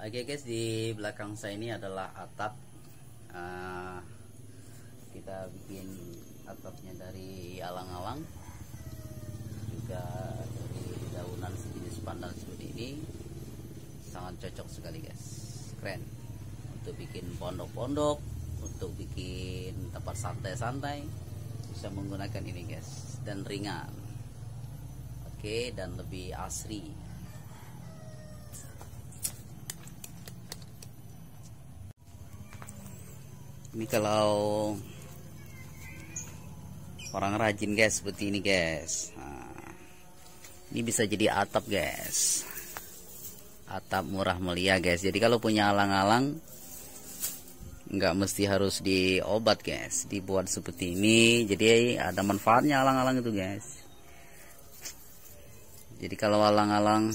Oke guys, di belakang saya ini adalah atap. Kita bikin atapnya dari alang-alang, juga dari daunan sejenis pandan seperti ini. Sangat cocok sekali guys, keren untuk bikin pondok-pondok, untuk bikin tempat santai-santai, bisa menggunakan ini guys, dan ringan. Oke, dan lebih asri. Ini kalau orang rajin guys, seperti ini guys. Ini bisa jadi atap guys, atap murah meriah guys. Jadi kalau punya alang-alang, nggak mesti harus diobat guys, dibuat seperti ini. Jadi ada manfaatnya alang-alang itu guys. Jadi kalau alang-alang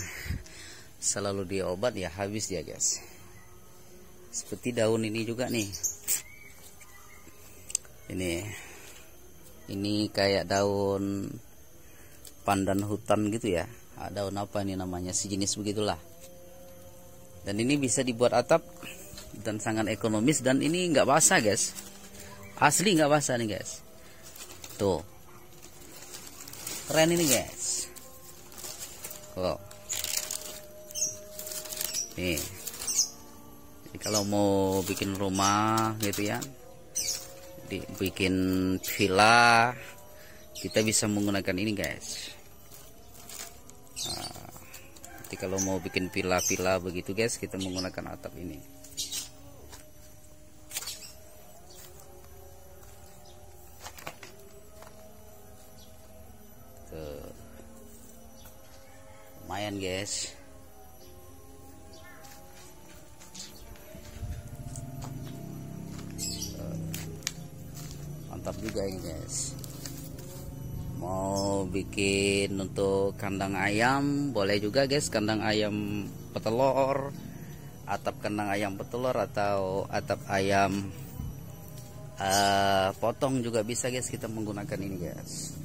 selalu diobat ya habis ya guys. Seperti daun ini juga nih. Ini kayak daun pandan hutan gitu ya. Daun apa ini namanya, sejenis begitulah. Dan ini bisa dibuat atap dan sangat ekonomis, dan ini nggak basah guys. Asli nggak basah nih guys. Tuh. Keren ini guys. Oh. Nih. Jadi kalau mau bikin rumah gitu ya, bikin villa, kita bisa menggunakan ini guys. Jadi kalau mau bikin villa-villa begitu guys, kita menggunakan atap ini. Tuh. Lumayan guys. Mantap juga ini guys. Mau bikin untuk kandang ayam boleh juga guys, kandang ayam petelur, atap kandang ayam petelur, atau atap ayam potong juga bisa guys, kita menggunakan ini guys.